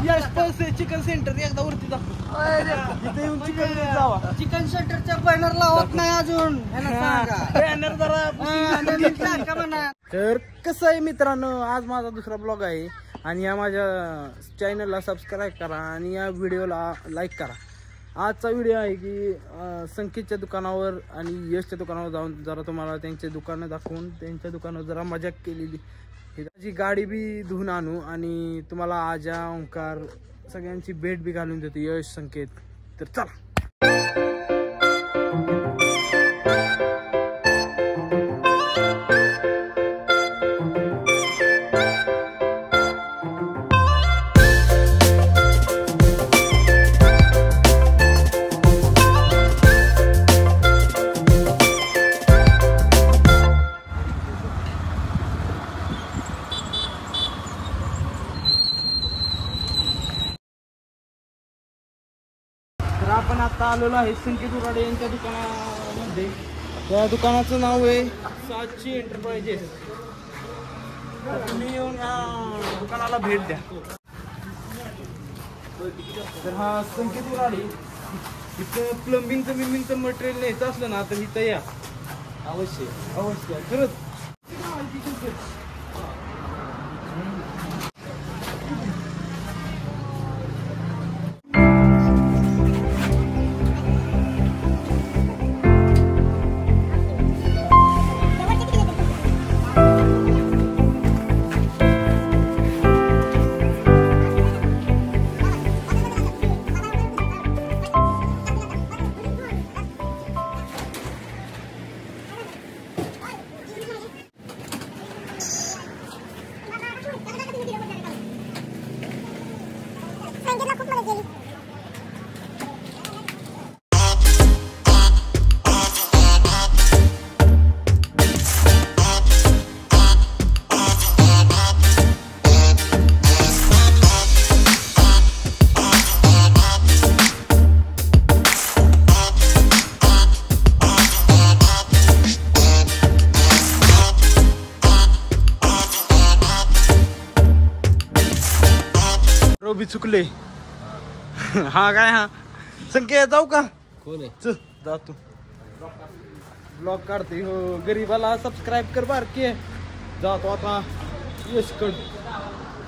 यश पैसे chicken centre एकदा वरती दाखव. इथे येऊन चिकन जावा. चिकन सेंटरच्या बॅनर लावत नाही अजून. बॅनर जरा. तर कसं आहे मित्रांनो, आज माझा दुसरा ब्लॉग आहे आणि या माझ्या चॅनलला सबस्क्राईब करा आणि या व्हिडिओला लाईक करा. आजचा व्हिडिओ आहे की संकेतच्या दुकानावर आणि यशच्या दुकानावर जाऊन जरा तुम्हाला त्यांचे दुकानं दाखवून त्यांच्या दुकानावर जरा मजा केलेली जी गाडी बी धुवून आणू आणि तुम्हाला आजा ओंकार सगळ्यांची भेट बी घालून देतो यश संकेत. तर चला. तर आपण आता आलेलो आहे संकेत उराडे यांच्या दुकानामध्ये. त्या दुकानाचं नाव आहे 700 एंटरप्राइजेस. तुम्ही येऊन या दुकानाला भेट द्या. तर हा संकेत उराडे, इथं प्लंबिंगचं बिल्बिंगचं मटेरियल न्यायचं असलं ना तर इथं या. अवश्य अवश्य खरंच. बी चुकले. हा काय हा संकेत जाऊ का? कोण आहे? चल जातो. ब्लॉग काढते. हो गरीबाला सबस्क्राईब कर बारके. जातो आता यशकड.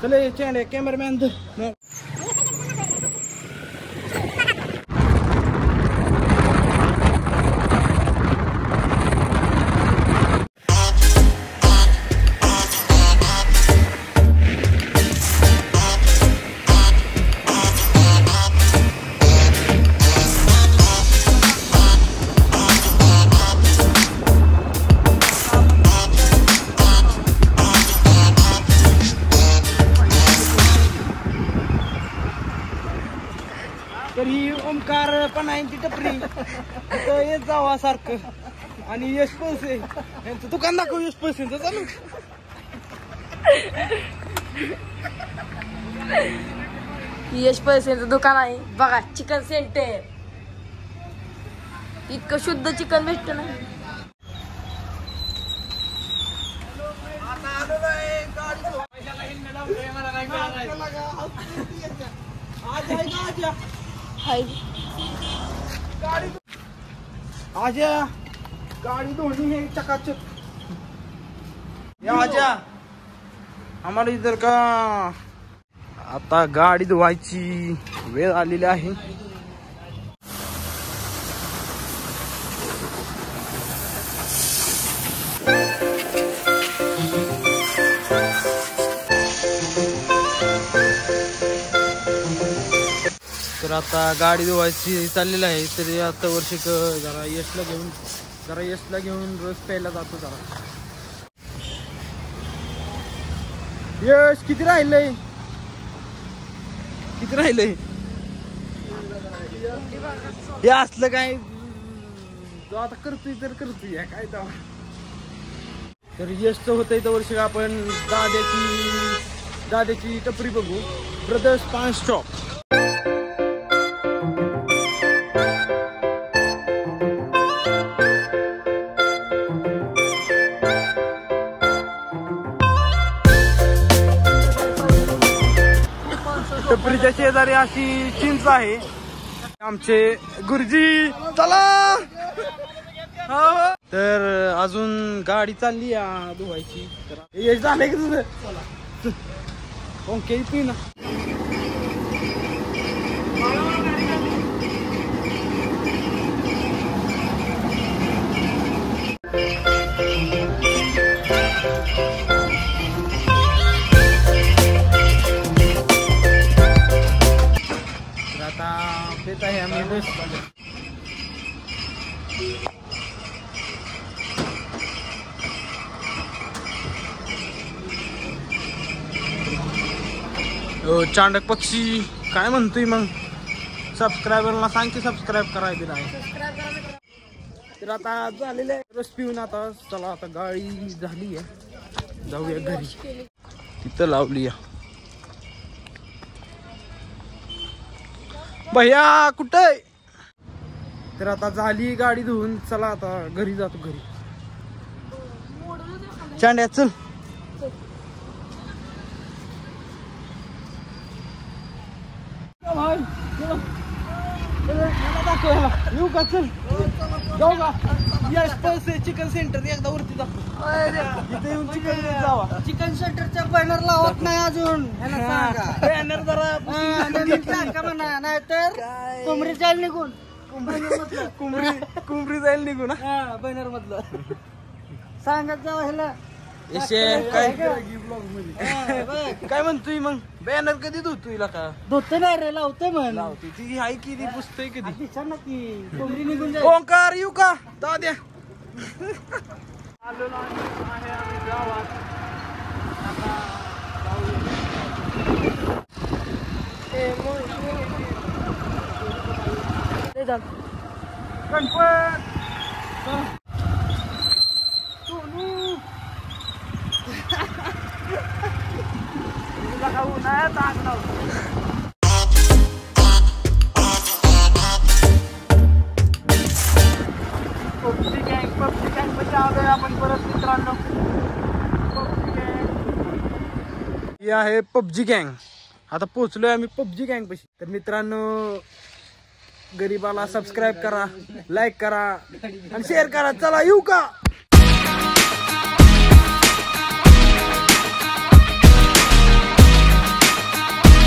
चले चॅनल कॅमेरामॅन. तर ही ओंकार पण आहे ती टपरी. तर येत जावा सारखं. आणि यश पैसे यांचं दुकान दाखव. यश पैसेंचं चालू. यश पैसेंचं दुकान आहे बघा. Chicken centre. इतकं शुद्ध चिकन भेटतं ना. आजा गाड़ी धोनी है चकाचक. या आजा हमारे इधर का आता गाडी धुवायची वेळ आलेली आहे. तर आता गाडी धुवायची चाललेली आहे. तरी आता वर्षी जरा यशला घेऊन रस प्यायला जातो. जरा यश किती राहिलंय? हे असलं काय तो आता करतोय तर करतोय काय तर यशचं होतंय. तर वर्षी आपण दाद्याची टपरी बघू. ब्रदर्स पान स्टॉप. टपरीच्या शेजारी अशी चिंच आहे. आमचे गुरुजी चला. तर अजून गाडी चालली धुवायची. यश झालंय की तुझं ओके येतोय ना. आता पेत आहे आम्ही बस. चांडक पक्षी काय म्हणतोय मग. सबस्क्रायबरला सांग की सबस्क्राईब करायचं नाही. तर आता झालेलं आहे रस पिऊन. आता चला आता गाडी झाली आहे जाऊया घरी. तिथं लावली भैया कुठे. तर आता झाली गाडी धुवून. चला आता घरी जातो. घरी चांड्या चल. येऊ का. चल जाऊ का. यश पैसे चिकन सेंटर एकदा वरती दाखव. इथे येऊन चिकन जावा. चिकन सेंटरच्या बॅनर लावत नाही अजून. बॅनर जरा म्हणा नाही तर कोंबडी जाईल निघून. कुंबरी जाईल निघून बॅनर मधलं सांगत जावा ह्याला. काय म्हणतोय मग. बॅनर कधी धुतोय का. धुत नाही रे लावतोय म्हण. लावते ती हाय की ती पुसतोय कधी. कोंबडी निघून जाईल. ओंकार येऊ का दाद्या. आलो आहे आम्ही गावात. गणपत सोनू उन्हाळ्यात आग लावतो. पबजी गँग मध्ये आलोय आपण परत मित्रांनो. ही आहे पबजी गँग. आता पोहोचलोय आम्ही पबजी गँग पाशी. तर मित्रांनो गरीबाला सबस्क्राईब करा, लाईक करा आणि शेअर करा. चला येऊ का.